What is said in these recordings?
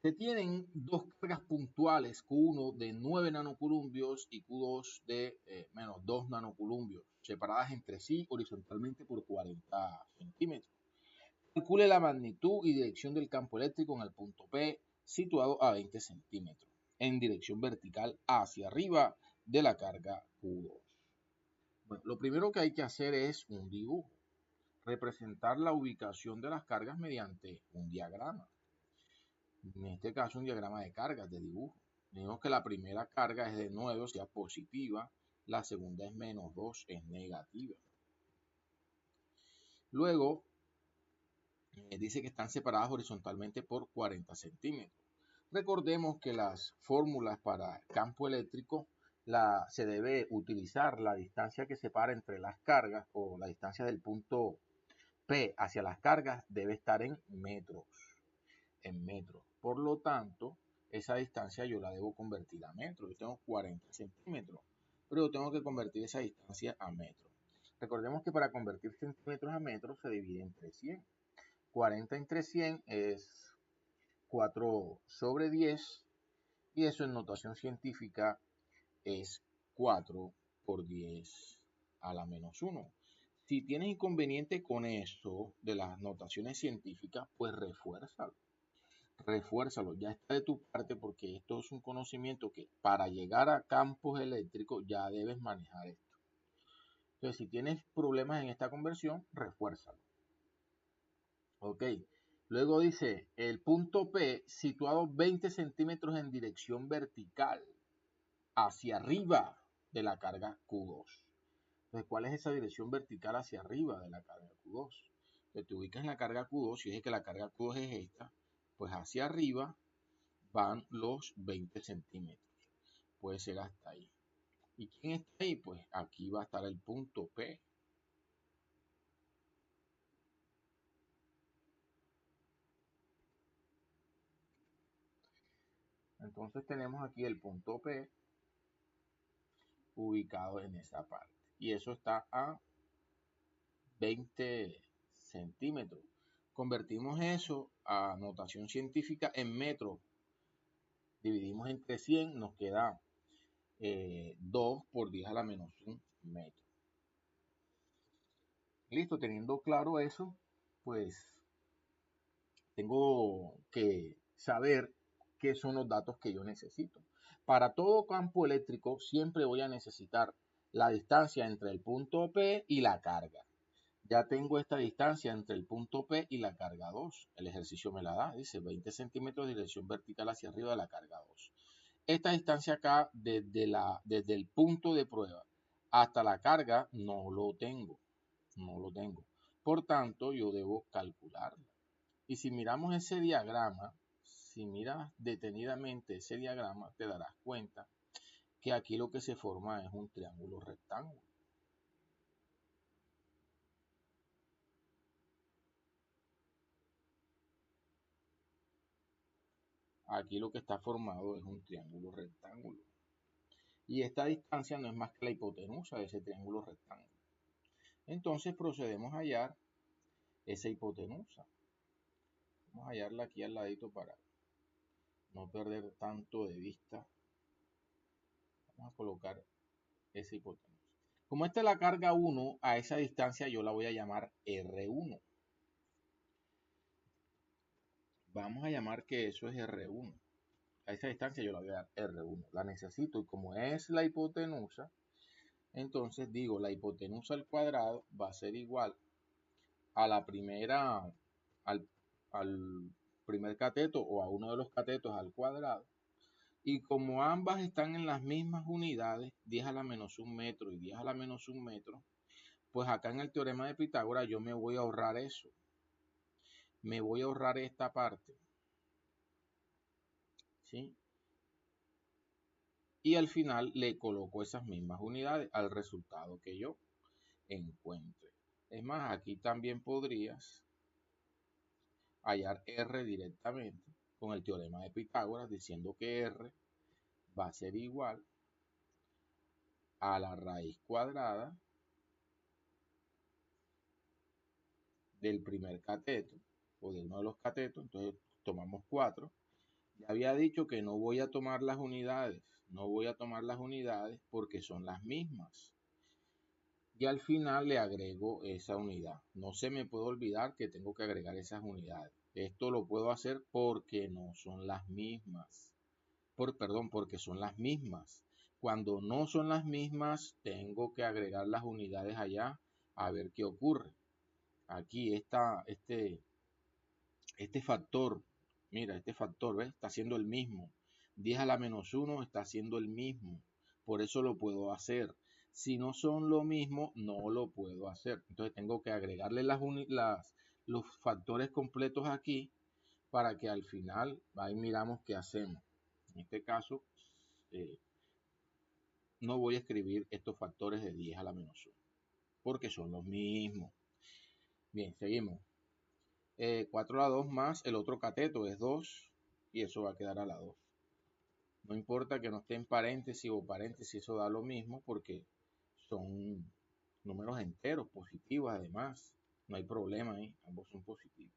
Se tienen dos cargas puntuales, Q1 de 9 nanocolumbios y Q2 de menos 2 nanocolumbios, separadas entre sí horizontalmente por 40 centímetros. Calcule la magnitud y dirección del campo eléctrico en el punto P, situado a 20 centímetros, en dirección vertical hacia arriba de la carga Q2. Bueno, lo primero que hay que hacer es un dibujo, representar la ubicación de las cargas mediante un diagrama. En este caso un diagrama de cargas de dibujo. Tenemos que la primera carga es de 9, o sea positiva, la segunda es menos 2, es negativa. Luego dice que están separadas horizontalmente por 40 centímetros. Recordemos que las fórmulas para el campo eléctrico se debe utilizar la distancia que separa entre las cargas o la distancia del punto P hacia las cargas debe estar en metros. Por lo tanto, esa distancia yo la debo convertir a metros. Yo tengo 40 centímetros, pero yo tengo que convertir esa distancia a metros. Recordemos que para convertir centímetros a metros se divide entre 100. 40 entre 100 es 4 sobre 10 y eso en notación científica es 4 por 10 a la menos 1. Si tienes inconveniente con eso de las notaciones científicas, pues refuérzalo, ya está de tu parte porque esto es un conocimiento que para llegar a campos eléctricos ya debes manejar esto. Entonces, si tienes problemas en esta conversión, refuérzalo. Ok, luego dice el punto P situado 20 centímetros en dirección vertical hacia arriba de la carga Q2. Entonces, ¿cuál es esa dirección vertical hacia arriba de la carga Q2? Entonces, te ubicas en la carga Q2, si es que la carga Q2 es esta, pues hacia arriba van los 20 centímetros. Puede ser hasta ahí. ¿Y quién está ahí? Pues aquí va a estar el punto P. Entonces tenemos aquí el punto P ubicado en esa parte. Y eso está a 20 centímetros. Convertimos eso a notación científica en metros. Dividimos entre 100, nos queda 2 por 10 a la menos 1 metro. Listo, teniendo claro eso, pues tengo que saber qué son los datos que yo necesito. Para todo campo eléctrico siempre voy a necesitar la distancia entre el punto P y la carga. Ya tengo esta distancia entre el punto P y la carga 2. El ejercicio me la da, dice 20 centímetros de dirección vertical hacia arriba de la carga 2. Esta distancia acá, desde el punto de prueba hasta la carga, no lo tengo. Por tanto, yo debo calcularla. Y si miramos ese diagrama, si miras detenidamente ese diagrama, te darás cuenta que aquí lo que se forma es un triángulo rectángulo. Aquí lo que está formado es un triángulo rectángulo. Y esta distancia no es más que la hipotenusa de ese triángulo rectángulo. Entonces procedemos a hallar esa hipotenusa. Vamos a hallarla aquí al ladito para no perder tanto de vista. Vamos a colocar esa hipotenusa. Como esta es la carga 1, a esa distancia yo la voy a llamar R1. Vamos a llamar que eso es R1. A esa distancia yo la voy a dar R1. La necesito y como es la hipotenusa, entonces digo la hipotenusa al cuadrado va a ser igual a la primera, al primer cateto o a uno de los catetos al cuadrado. Y como ambas están en las mismas unidades, 10 a la menos 1 metro y 10 a la menos 1 metro, pues acá en el teorema de Pitágoras yo me voy a ahorrar eso. Me voy a ahorrar esta parte. ¿Sí? Y al final le coloco esas mismas unidades al resultado que yo encuentre. Es más, aquí también podrías hallar R directamente con el teorema de Pitágoras diciendo que R va a ser igual a la raíz cuadrada del primer cateto o de uno de los catetos. Entonces tomamos 4 Ya había dicho que no voy a tomar las unidades, no voy a tomar las unidades porque son las mismas. Y al final le agrego esa unidad. No se me puede olvidar que tengo que agregar esas unidades. Esto lo puedo hacer porque no son las mismas. Perdón, porque son las mismas. Cuando no son las mismas, tengo que agregar las unidades allá a ver qué ocurre. Aquí está este factor, mira, este factor, ¿ves? Está siendo el mismo. 10 a la menos 1 está siendo el mismo. Por eso lo puedo hacer. Si no son lo mismo, no lo puedo hacer. Entonces tengo que agregarle los factores completos aquí para que al final, ahí miramos qué hacemos. En este caso, no voy a escribir estos factores de 10 a la menos 1, porque son los mismos. Bien, seguimos. 4 a la 2 más el otro cateto es 2 y eso va a quedar a la 2. No importa que no esté en paréntesis o paréntesis, eso da lo mismo porque son números enteros, positivos además. No hay problema ahí, ambos son positivos.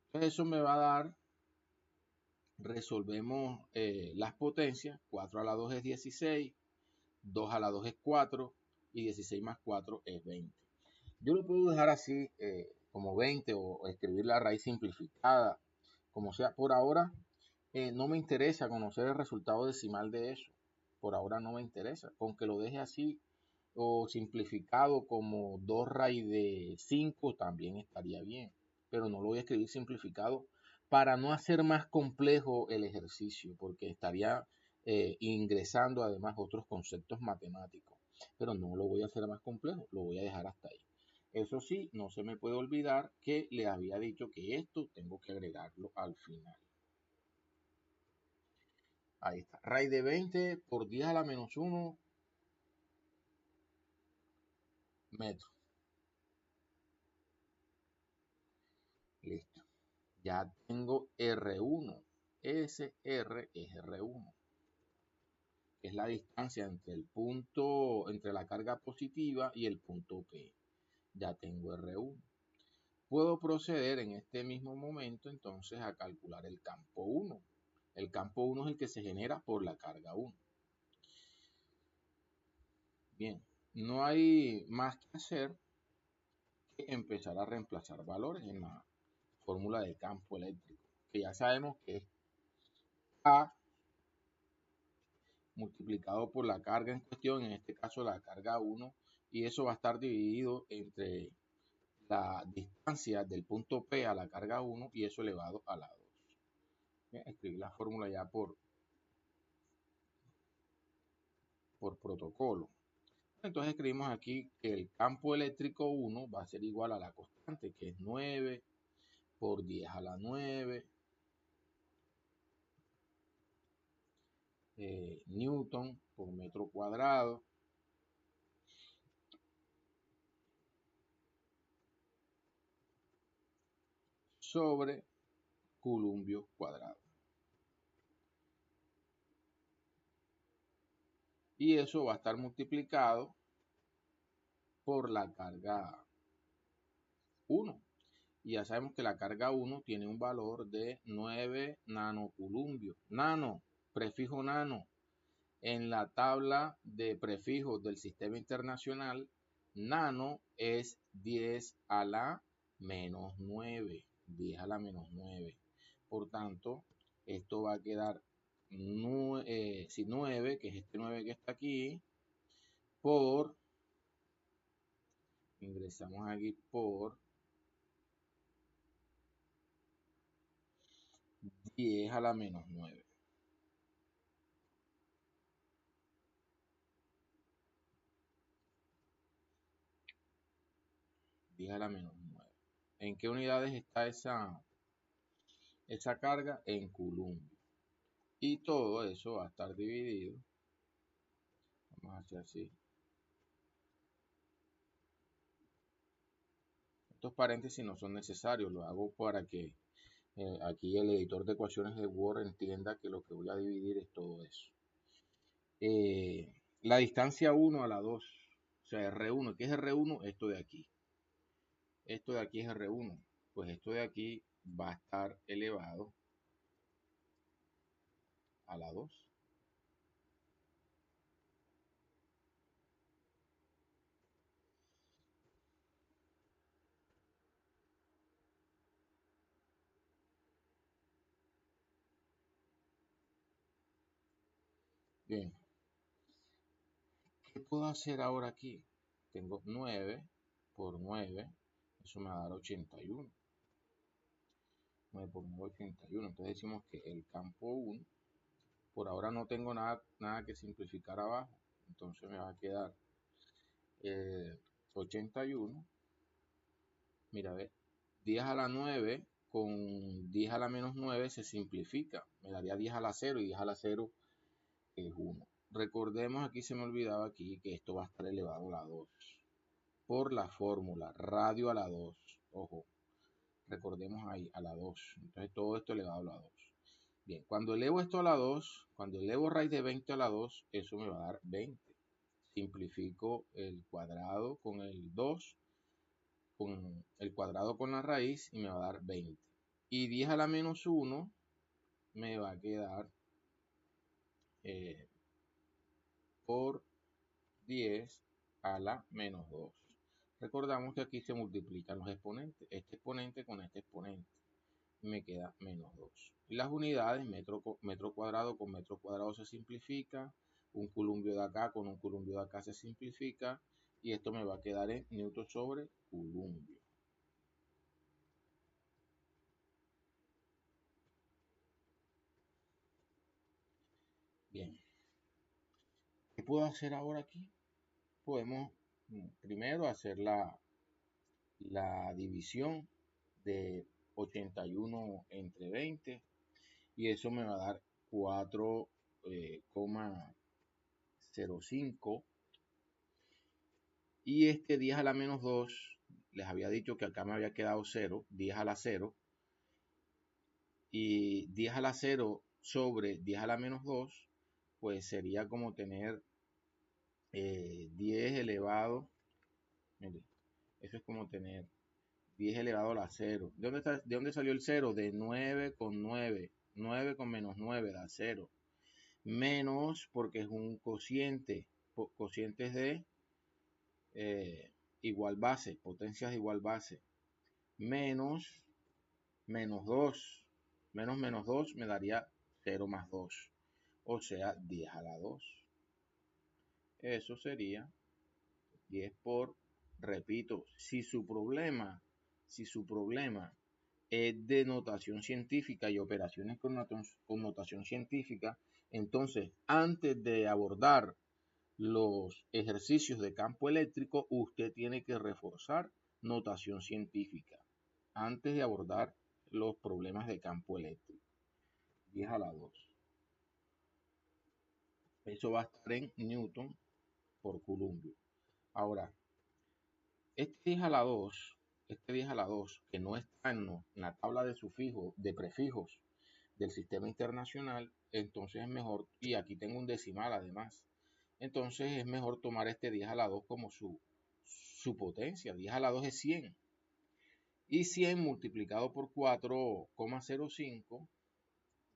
Entonces eso me va a dar, resolvemos las potencias, 4 a la 2 es 16, 2 a la 2 es 4 y 16 más 4 es 20. Yo lo puedo dejar así como 20 o escribir la raíz simplificada, como sea. Por ahora no me interesa conocer el resultado decimal de eso. Por ahora no me interesa. Con que lo deje así o simplificado como 2 raíz de 5 también estaría bien. Pero no lo voy a escribir simplificado para no hacer más complejo el ejercicio, porque estaría ingresando además otros conceptos matemáticos. Pero no lo voy a hacer más complejo, lo voy a dejar hasta ahí. Eso sí, no se me puede olvidar que le había dicho que esto tengo que agregarlo al final. Ahí está. Raíz de 20 por 10 a la menos 1 metros. Listo. Ya tengo R1. Ese R es R1. Es la distancia entre el punto, entre la carga positiva y el punto P. Ya tengo R1. Puedo proceder en este mismo momento entonces a calcular el campo 1. El campo 1 es el que se genera por la carga 1. Bien, no hay más que hacer que empezar a reemplazar valores en la fórmula de campo eléctrico, que ya sabemos que es A multiplicado por la carga en cuestión, en este caso la carga 1, y eso va a estar dividido entre la distancia del punto P a la carga 1 y eso elevado a la 2. Bien, escribí la fórmula ya por protocolo. Entonces escribimos aquí que el campo eléctrico 1 va a ser igual a la constante, que es 9 por 10 a la 9 newton por metro cuadrado sobre columbio cuadrado. Y eso va a estar multiplicado por la carga 1. Y ya sabemos que la carga 1 tiene un valor de 9 nanoculumbios. Nano, prefijo nano. En la tabla de prefijos del sistema internacional, nano es 10 a la menos 9. 10 a la menos 9. Por tanto, esto va a quedar 9, que es este 9 que está aquí, por, ingresamos aquí por 10 a la menos 9. 10 a la menos 9. ¿En qué unidades está esa carga? En coulomb. Y todo eso va a estar dividido. Vamos a hacer así. Estos paréntesis no son necesarios, lo hago para que aquí el editor de ecuaciones de Word entienda que lo que voy a dividir es todo eso. La distancia 1 a la 2, o sea, R1, ¿qué es R1? Esto de aquí. Esto de aquí es R1, pues esto de aquí va a estar elevado a la 2. Bien, ¿qué puedo hacer ahora aquí? Tengo 9 por 9, eso me va a dar 81. 9 por 9, 81. Entonces decimos que el campo 1, por ahora no tengo nada que simplificar abajo, entonces me va a quedar 81. Mira, ve, 10 a la 9 con 10 a la menos 9 se simplifica. Me daría 10 a la 0 y 10 a la 0 es 1. Recordemos, aquí se me olvidaba aquí que esto va a estar elevado a la 2. Por la fórmula, radio a la 2. Ojo, recordemos ahí, a la 2. Entonces todo esto elevado a la 2. Bien, cuando elevo esto a la 2, cuando elevo raíz de 20 a la 2, eso me va a dar 20. Simplifico el cuadrado con el 2, con el cuadrado con la raíz y me va a dar 20. Y 10 a la menos 1 me va a quedar por 10 a la menos 2. Recordamos que aquí se multiplican los exponentes, este exponente con este exponente. Me queda menos 2. Y las unidades, metro cuadrado con metro cuadrado se simplifica, un columbio de acá con un columbio de acá se simplifica, y esto me va a quedar en newton sobre columbio. Bien, ¿qué puedo hacer ahora aquí? Podemos primero hacer la división de 81 entre 20, y eso me va a dar 4,05. Y este 10 a la menos 2, les había dicho que acá me había quedado 0, 10 a la 0. Y 10 a la 0 sobre 10 a la menos 2, pues sería como tener 10 elevado, mire, eso es como tener 10 elevado a la 0. ¿De dónde salió el 0? De 9 con 9. 9 con menos 9 da 0. Menos porque es un cociente. Cocientes de igual base, potencias de igual base. Menos 2. Menos 2 me daría 0 más 2. O sea, 10 a la 2. Eso sería 10 por, repito, si su problema es de notación científica y operaciones con notación científica, entonces antes de abordar los ejercicios de campo eléctrico, usted tiene que reforzar notación científica antes de abordar los problemas de campo eléctrico. 10 a la 2. Eso va a estar en Newton por columbio. Ahora, este 10 a la 2, que no está en la tabla de sufijos, de prefijos del sistema internacional, entonces es mejor, y aquí tengo un decimal además, entonces es mejor tomar este 10 a la 2 como su potencia. 10 a la 2 es 100. Y 100 multiplicado por 4,05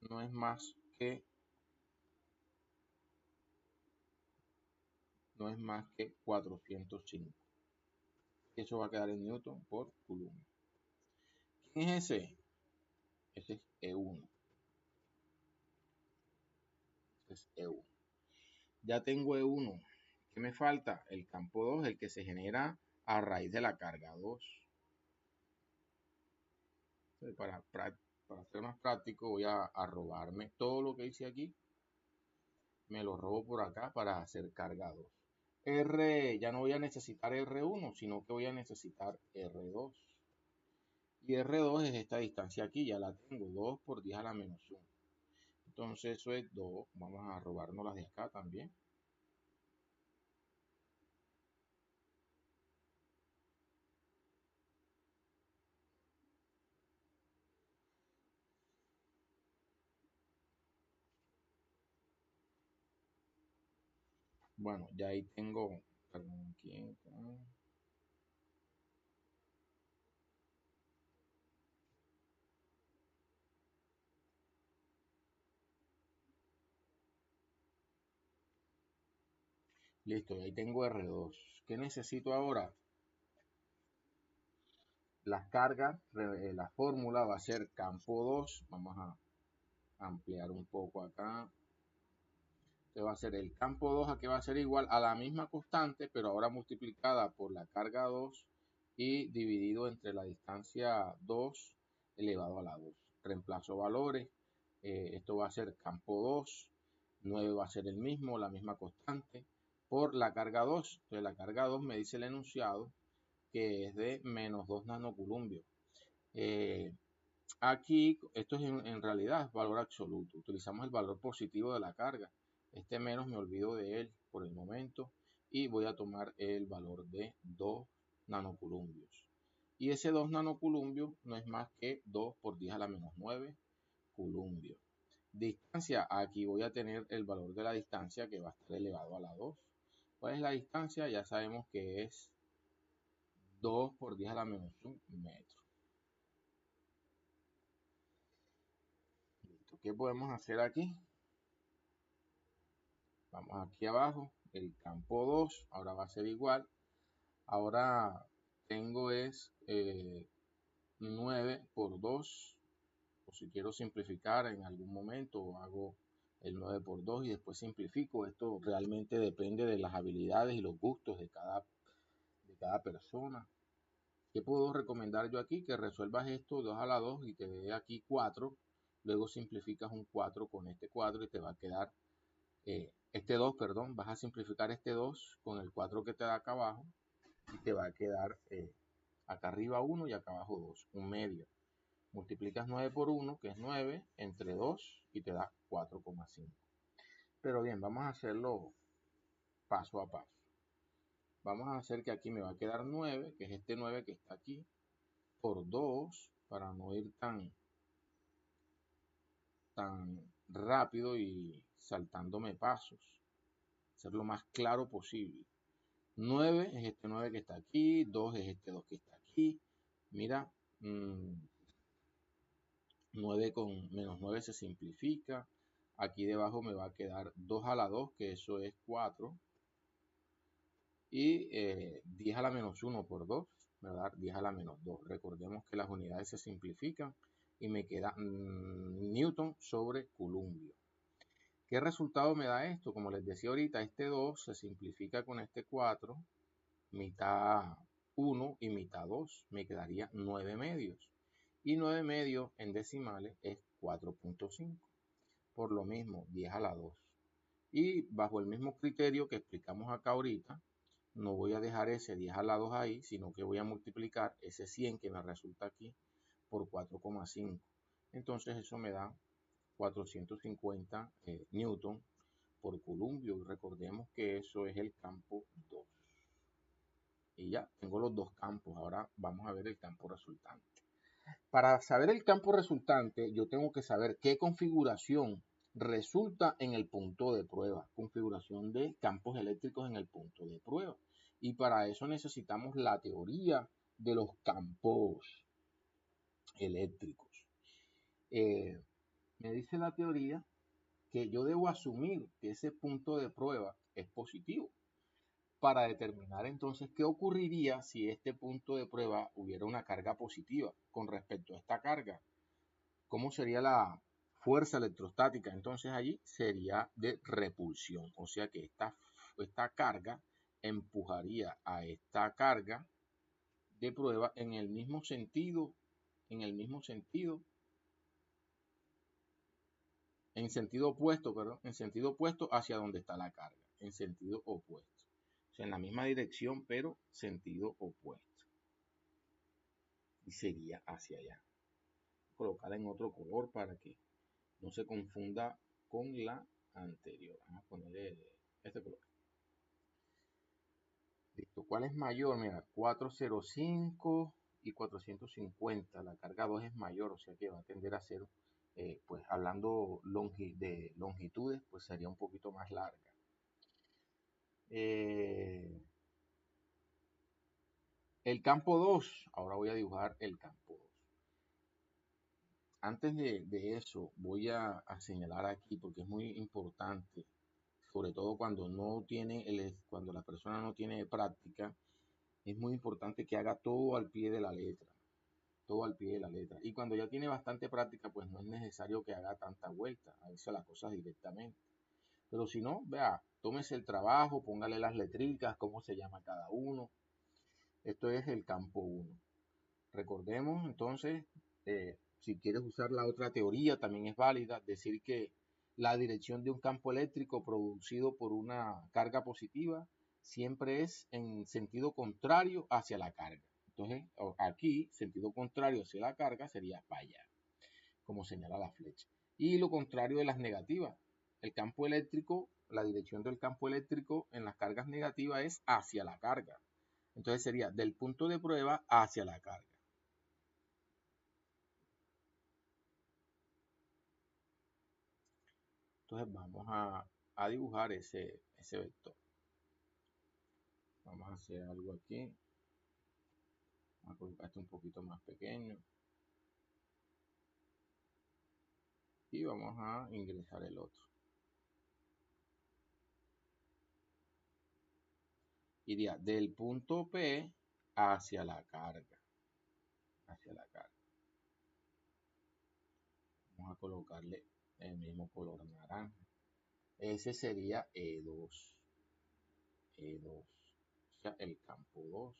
no es más que 405. Eso va a quedar en Newton por Coulomb. ¿Quién es ese? Ese es E1. Ya tengo E1. ¿Qué me falta? El campo 2, el que se genera a raíz de la carga 2. Entonces, para ser más práctico, voy a robarme todo lo que hice aquí. Me lo robo por acá para hacer carga 2. Ya no voy a necesitar R1, sino que voy a necesitar R2. Y R2 es esta distancia aquí, ya la tengo, 2 por 10 a la menos 1. Entonces eso es 2, vamos a robarnos las de acá también. Bueno, ya ahí tengo, perdón, aquí, Listo, y ahí tengo R2. ¿Qué necesito ahora? Las cargas, la fórmula va a ser campo 2. Vamos a ampliar un poco acá. Este va a ser el campo 2, aquí va a ser igual a la misma constante, pero ahora multiplicada por la carga 2 y dividido entre la distancia 2 elevado a la 2. Reemplazo valores. Esto va a ser campo 2. 9 va a ser el mismo, la misma constante, por la carga 2. Entonces la carga 2 me dice el enunciado que es de menos 2 nanocoulombios. Aquí, esto es en realidad valor absoluto. Utilizamos el valor positivo de la carga. Este menos me olvido de él por el momento y voy a tomar el valor de 2 nanocoulombios. Y ese 2 nanocoulombios no es más que 2 por 10 a la menos 9 coulombios. Distancia, aquí voy a tener el valor de la distancia que va a estar elevado a la 2. ¿Cuál es la distancia? Ya sabemos que es 2 por 10 a la menos 1 metro. Listo. ¿Qué podemos hacer aquí? Vamos aquí abajo, el campo 2, ahora va a ser igual. Ahora tengo es 9 por 2, o si quiero simplificar en algún momento, hago el 9 por 2 y después simplifico. Esto realmente depende de las habilidades y los gustos de cada persona. ¿Qué puedo recomendar yo aquí? Que resuelvas esto 2 a la 2 y te dé aquí 4. Luego simplificas un 4 con este 4 y te va a quedar este 2, perdón. Vas a simplificar este 2 con el 4 que te da acá abajo y te va a quedar acá arriba 1 y acá abajo 2, un medio. Multiplicas 9 por 1, que es 9, entre 2 y te da 4,5. Pero bien, vamos a hacerlo paso a paso. Vamos a hacer que aquí me va a quedar 9, que es este 9 que está aquí, por 2, para no ir tan rápido y saltándome pasos. Ser lo más claro posible. 9 es este 9 que está aquí, 2 es este 2 que está aquí. Mira, 9 con menos 9 se simplifica. Aquí debajo me va a quedar 2 a la 2, que eso es 4. Y 10 a la menos 1 por 2 me va a dar 10 a la menos 2. Recordemos que las unidades se simplifican y me queda Newton sobre Columbio. ¿Qué resultado me da esto? Como les decía ahorita, este 2 se simplifica con este 4, mitad 1 y mitad 2, me quedaría 9 medios. Y 9 medios en decimales es 4.5. Por lo mismo, 10 a la 2. Y bajo el mismo criterio que explicamos acá ahorita, no voy a dejar ese 10 a la 2 ahí, sino que voy a multiplicar ese 100 que me resulta aquí por 4,5. Entonces eso me da 450 newton por columbio. Y recordemos que eso es el campo 2. Y ya tengo los dos campos. Ahora vamos a ver el campo resultante. Para saber el campo resultante, yo tengo que saber qué configuración resulta en el punto de prueba. Configuración de campos eléctricos en el punto de prueba. Y para eso necesitamos la teoría de los campos eléctricos. Me dice la teoría que yo debo asumir que ese punto de prueba es positivo para determinar entonces qué ocurriría si este punto de prueba hubiera una carga positiva con respecto a esta carga. ¿Cómo sería la fuerza electrostática? Entonces allí sería de repulsión, o sea que esta carga empujaría a esta carga de prueba en el mismo sentido, en sentido opuesto, perdón, en sentido opuesto hacia donde está la carga, en sentido opuesto. O sea, en la misma dirección, pero sentido opuesto. Y sería hacia allá. Colocarla en otro color para que no se confunda con la anterior. Vamos a ponerle este color. Listo. ¿Cuál es mayor? Mira, 405 y 450. La carga 2 es mayor, o sea que va a tender a ser, pues hablando de longitudes, pues sería un poquito más larga. El campo 2, ahora voy a dibujar el campo 2. Antes de eso, voy a señalar aquí, porque es muy importante sobre todo cuando cuando la persona no tiene práctica, es muy importante que haga todo al pie de la letra, todo al pie de la letra. Y cuando ya tiene bastante práctica, pues no es necesario que haga tanta vuelta, a veces las cosas directamente. Pero si no, vea, tómese el trabajo, póngale las letricas, cómo se llama cada uno. Esto es el campo 1. Recordemos entonces, si quieres usar la otra teoría, también es válida, decir que la dirección de un campo eléctrico producido por una carga positiva siempre es en sentido contrario hacia la carga. Entonces, aquí, sentido contrario hacia la carga sería para allá, como señala la flecha. Y lo contrario de las negativas. El campo eléctrico, la dirección del campo eléctrico en las cargas negativas es hacia la carga. Entonces sería del punto de prueba hacia la carga. Entonces vamos a dibujar ese vector. Vamos a hacer algo aquí. Vamos a colocar este un poquito más pequeño. Y vamos a ingresar el otro. Iría del punto P hacia la carga. Hacia la carga. Vamos a colocarle el mismo color naranja. Ese sería E2. E2. O sea, el campo 2.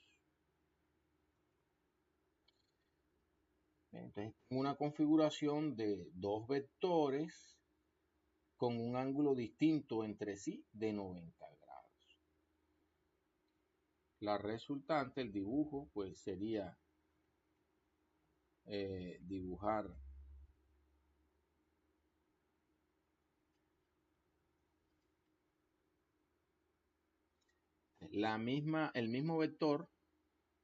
Entonces, una configuración de dos vectores con un ángulo distinto entre sí de 90 grados. La resultante, el dibujo, pues sería dibujar el mismo vector,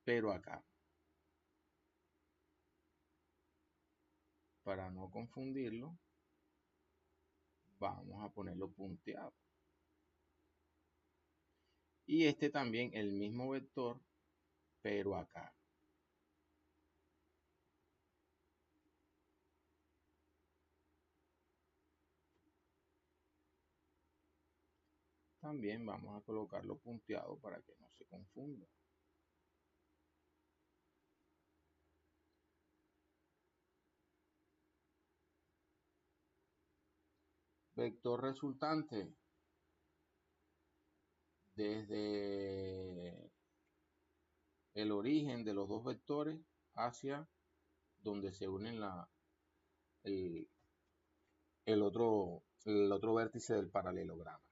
pero acá. Para no confundirlo, vamos a ponerlo punteado. Y este también el mismo vector, pero acá. También vamos a colocarlo punteado para que no se confunda. Vector resultante desde el origen de los dos vectores hacia donde se unen el otro vértice del paralelograma,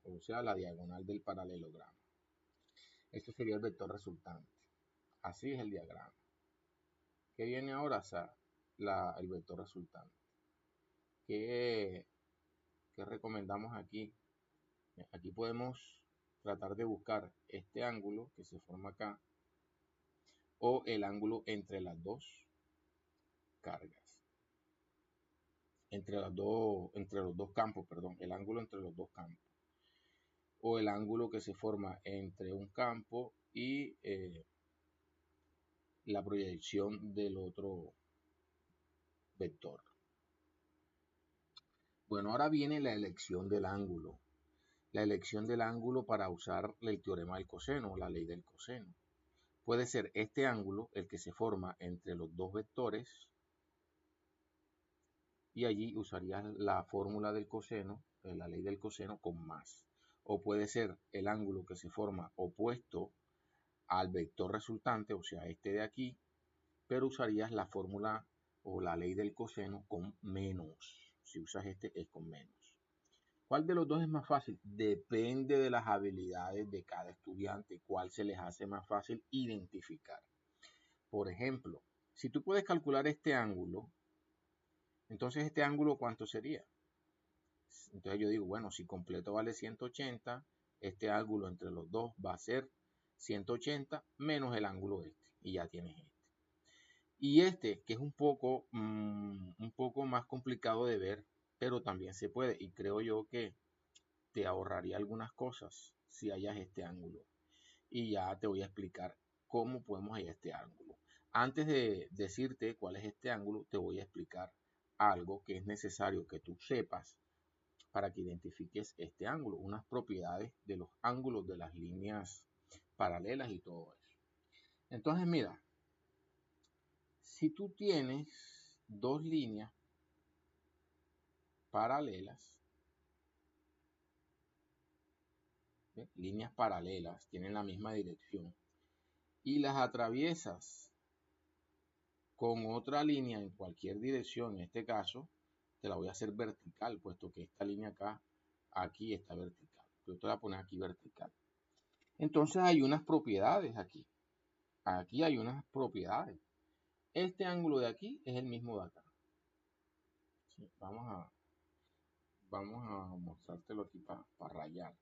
o sea, la diagonal del paralelograma. Esto sería el vector resultante. Así es el diagrama. ¿Qué viene ahora? O sea, el vector resultante. ¿Qué recomendamos aquí? Aquí podemos tratar de buscar este ángulo que se forma acá o el ángulo entre las dos cargas. Entre los dos campos, perdón, el ángulo entre los dos campos. O el ángulo que se forma entre un campo y la proyección del otro vector. Bueno, ahora viene la elección del ángulo. La elección del ángulo para usar el teorema del coseno, la ley del coseno. Puede ser este ángulo el que se forma entre los dos vectores y allí usarías la fórmula del coseno, la ley del coseno con más. O puede ser el ángulo que se forma opuesto al vector resultante, o sea, este de aquí, pero usarías la fórmula o la ley del coseno con menos. Si usas este es con menos. ¿Cuál de los dos es más fácil? Depende de las habilidades de cada estudiante, cuál se les hace más fácil identificar. Por ejemplo, si tú puedes calcular este ángulo, entonces este ángulo ¿cuánto sería? Entonces yo digo, bueno, si completo vale 180, este ángulo entre los dos va a ser 180 menos el ángulo este, y ya tienes este. Y este, que es un poco más complicado de ver, pero también se puede, y creo yo que te ahorraría algunas cosas si hallas este ángulo. Y ya te voy a explicar cómo podemos hallar este ángulo. Antes de decirte cuál es este ángulo, te voy a explicar algo que es necesario que tú sepas para que identifiques este ángulo, unas propiedades de los ángulos de las líneas paralelas y todo eso. Entonces, mira, si tú tienes dos líneas paralelas, ¿sí? Líneas paralelas, tienen la misma dirección, y las atraviesas con otra línea en cualquier dirección, en este caso, te la voy a hacer vertical, puesto que esta línea acá, aquí está vertical. Yo te voy a poner aquí vertical. Entonces hay unas propiedades aquí. Aquí hay unas propiedades. Este ángulo de aquí es el mismo de acá. Sí, vamos a mostrártelo aquí para rayar.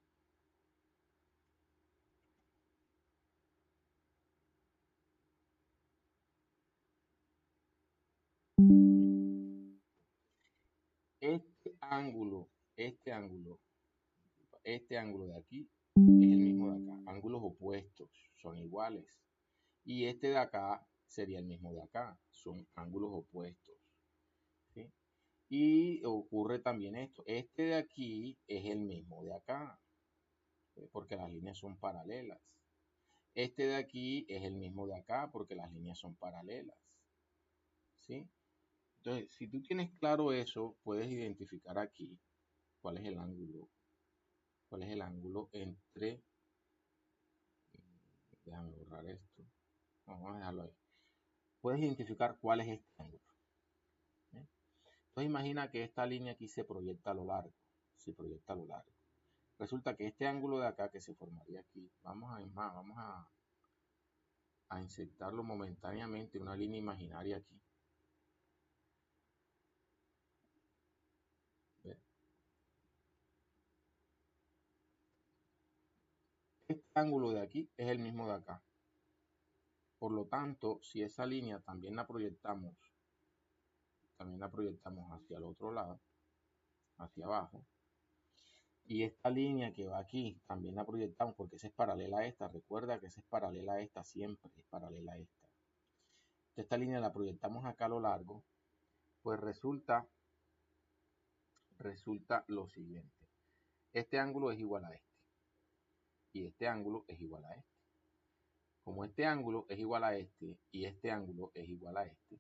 Este ángulo de aquí es el mismo de acá. Ángulos opuestos, son iguales. Y este de acá sería el mismo de acá, son ángulos opuestos. ¿Sí? Y ocurre también esto, este de aquí es el mismo de acá, ¿sí? Porque las líneas son paralelas. Este de aquí es el mismo de acá porque las líneas son paralelas. ¿Sí? Entonces, si tú tienes claro eso, puedes identificar aquí cuál es el ángulo. ¿Cuál es el ángulo entre... Déjame borrar esto. Vamos a dejarlo ahí. Puedes identificar cuál es este ángulo. ¿Sí? Entonces imagina que esta línea aquí se proyecta a lo largo. Se proyecta a lo largo. Resulta que este ángulo de acá que se formaría aquí, vamos a insertarlo momentáneamente en una línea imaginaria aquí. ¿Ve? Este ángulo de aquí es el mismo de acá. Por lo tanto, si esa línea también la proyectamos hacia el otro lado, hacia abajo, y esta línea que va aquí también la proyectamos porque esa es paralela a esta. Recuerda que esa es paralela a esta, siempre es paralela a esta. Esta línea la proyectamos acá a lo largo, pues resulta lo siguiente. Este ángulo es igual a este. Y este ángulo es igual a este. Como este ángulo es igual a este y este ángulo es igual a este,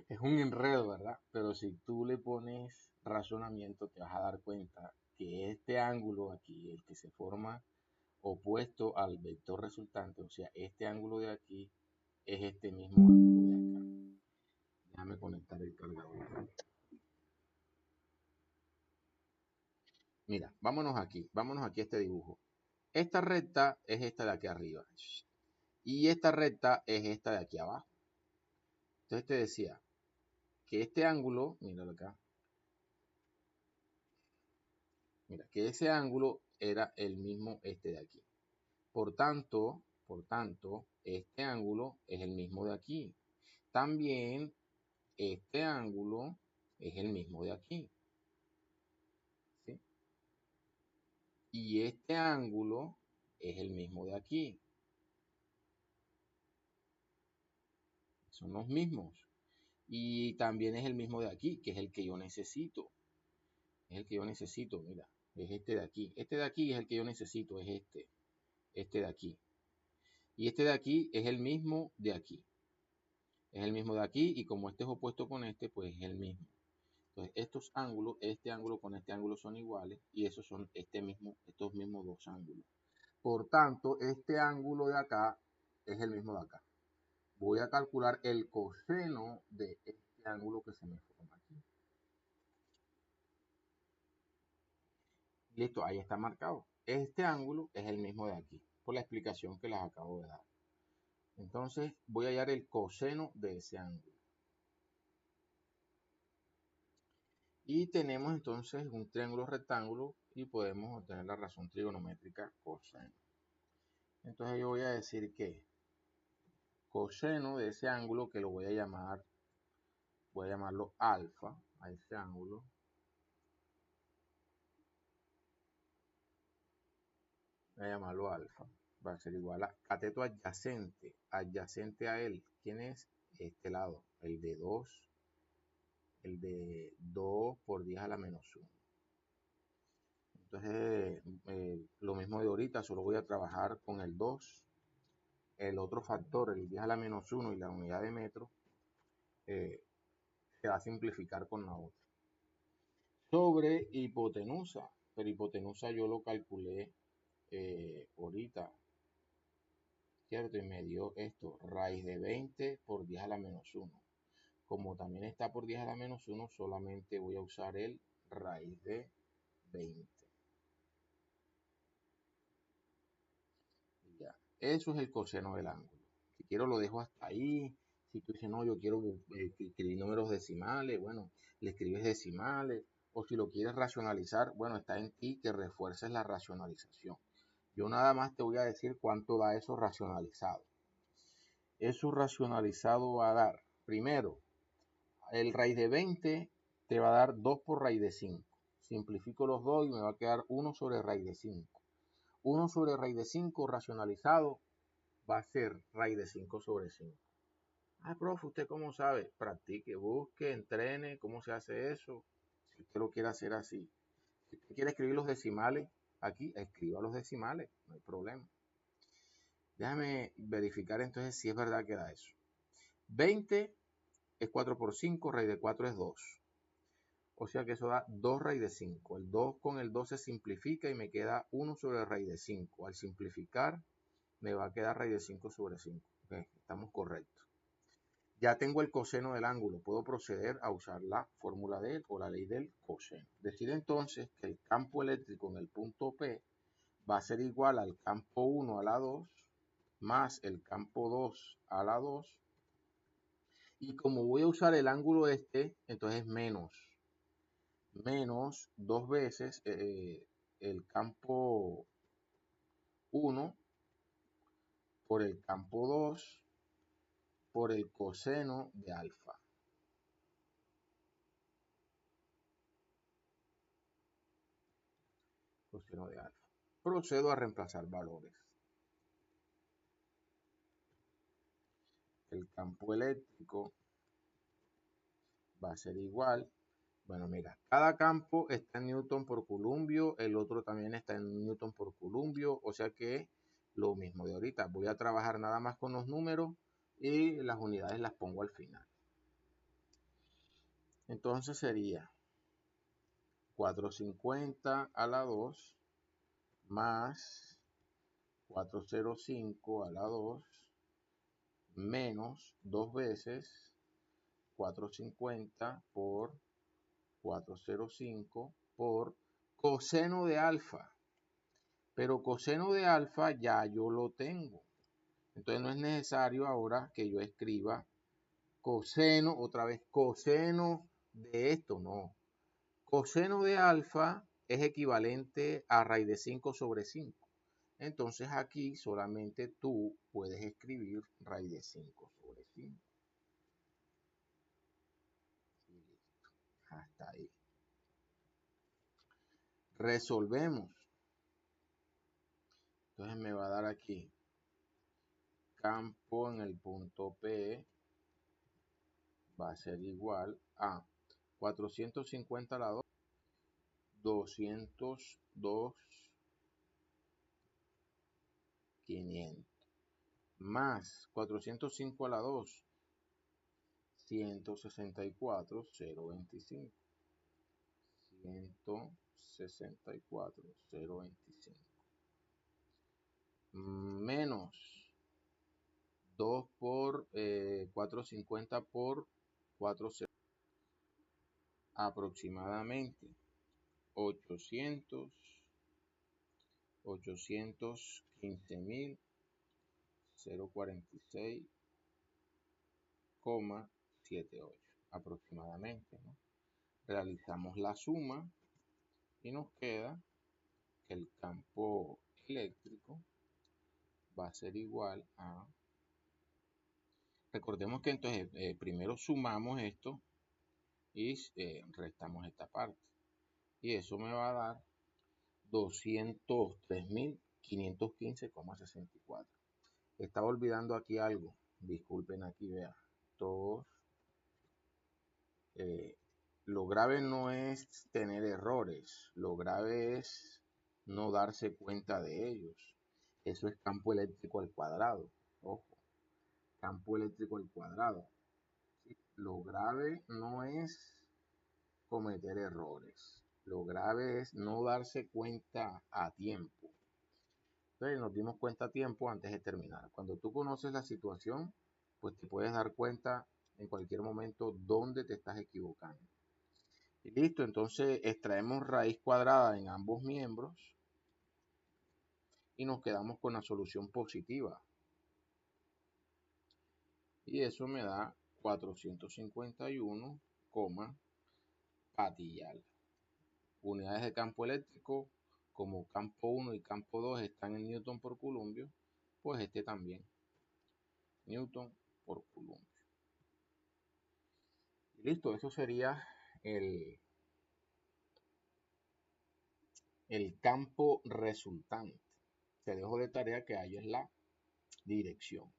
es un enredo, ¿verdad? Pero si tú le pones razonamiento, te vas a dar cuenta que este ángulo aquí, el que se forma opuesto al vector resultante, o sea, este ángulo de aquí es este mismo ángulo de acá. Déjame conectar el cargador. Mira, vámonos aquí a este dibujo. Esta recta es esta de aquí arriba. Y esta recta es esta de aquí abajo. Entonces te decía que este ángulo, míralo acá, mira, que ese ángulo era el mismo este de aquí. Por tanto, este ángulo es el mismo de aquí. También este ángulo es el mismo de aquí. ¿Sí? Y este ángulo es el mismo de aquí. Son los mismos. Y también es el mismo de aquí, que es el que yo necesito. Es el que yo necesito, mira. Es este de aquí. Este de aquí es el que yo necesito, es este. Este de aquí. Y este de aquí es el mismo de aquí. Es el mismo de aquí y como este es opuesto con este, pues es el mismo. Entonces estos ángulos, este ángulo con este ángulo son iguales y esos son estos mismos dos ángulos. Por tanto, este ángulo de acá es el mismo de acá. Voy a calcular el coseno de este ángulo que se me forma aquí. Listo, ahí está marcado. Este ángulo es el mismo de aquí, por la explicación que les acabo de dar. Entonces voy a hallar el coseno de ese ángulo. Y tenemos entonces un triángulo rectángulo y podemos obtener la razón trigonométrica coseno. Entonces yo voy a decir que coseno de ese ángulo, que lo voy a llamarlo alfa, a ese ángulo, voy a llamarlo alfa, va a ser igual a cateto adyacente a él. ¿Quién es? Este lado, el de 2 el de 2 por 10 a la menos 1. Entonces, lo mismo de ahorita, solo voy a trabajar con el 2. El otro factor, el 10 a la menos 1 y la unidad de metro, se va a simplificar con la otra. Sobre hipotenusa, pero hipotenusa yo lo calculé ahorita, ¿cierto? Y me dio esto, raíz de 20 por 10 a la menos 1. Como también está por 10 a la menos 1, solamente voy a usar el raíz de 20. Y ya, eso es el coseno del ángulo. Si quiero lo dejo hasta ahí. Si tú dices, no, yo quiero escribir números decimales, bueno, le escribes decimales. O si lo quieres racionalizar, bueno, está en ti que refuerces la racionalización. Yo nada más te voy a decir cuánto da eso racionalizado. Eso racionalizado va a dar, primero, el raíz de 20 te va a dar 2 por raíz de 5. Simplifico los dos y me va a quedar 1 sobre raíz de 5. 1 sobre raíz de 5 racionalizado va a ser raíz de 5 sobre 5. Ah, profe, ¿usted cómo sabe? Practique, busque, entrene, ¿cómo se hace eso? Si usted lo quiere hacer así. Si usted quiere escribir los decimales, aquí escriba los decimales, no hay problema. Déjame verificar entonces si es verdad que da eso. 20 es 4 por 5, raíz de 4 es 2. O sea que eso da 2 raíz de 5. El 2 con el 2 se simplifica y me queda 1 sobre raíz de 5. Al simplificar me va a quedar raíz de 5 sobre 5. Okay, estamos correctos. Ya tengo el coseno del ángulo. Puedo proceder a usar la fórmula de él o la ley del coseno. Decir entonces que el campo eléctrico en el punto P va a ser igual al campo 1 a la 2 más el campo 2 a la 2. Y como voy a usar el ángulo este, entonces menos 2 veces el campo 1 por el campo 2 por el coseno de alfa. Coseno de alfa. Procedo a reemplazar valores. El campo eléctrico va a ser igual. Bueno, mira, cada campo está en Newton por columbio, el otro también está en Newton por columbio, o sea que lo mismo de ahorita. Voy a trabajar nada más con los números y las unidades las pongo al final. Entonces sería 450 a la 2 más 405 a la 2 menos 2 veces 450 por 405 por coseno de alfa. Pero coseno de alfa ya yo lo tengo. Entonces no es necesario ahora que yo escriba coseno, otra vez coseno de esto, no. Coseno de alfa es equivalente a raíz de 5 sobre 5. Entonces aquí solamente tú puedes escribir raíz de 5 sobre 5. Y listo. Hasta ahí. Resolvemos. Entonces me va a dar aquí campo en el punto P va a ser igual a 450 a la 2, 202, 500, más 405 a la 2, 164, 025. 164, 025. Menos 2 por 450 por 40. Aproximadamente 815.046,78 aproximadamente, ¿no? Realizamos la suma y nos queda que el campo eléctrico va a ser igual a, recordemos que entonces primero sumamos esto y restamos esta parte y eso me va a dar 203.515,64. Estaba olvidando aquí algo, disculpen aquí, vean, todos lo grave no es tener errores, lo grave es no darse cuenta de ellos. Eso es campo eléctrico al cuadrado. Ojo, campo eléctrico al cuadrado. ¿Sí? Lo grave no es cometer errores. Lo grave es no darse cuenta a tiempo. Entonces nos dimos cuenta a tiempo antes de terminar. Cuando tú conoces la situación, pues te puedes dar cuenta en cualquier momento dónde te estás equivocando. Y listo, entonces extraemos raíz cuadrada en ambos miembros y nos quedamos con la solución positiva. Y eso me da 451, patillal. Unidades de campo eléctrico, como campo 1 y campo 2 están en Newton por Coulomb, pues este también, Newton por Coulomb. Y listo, eso sería el campo resultante. Te dejo de tarea que halles la dirección.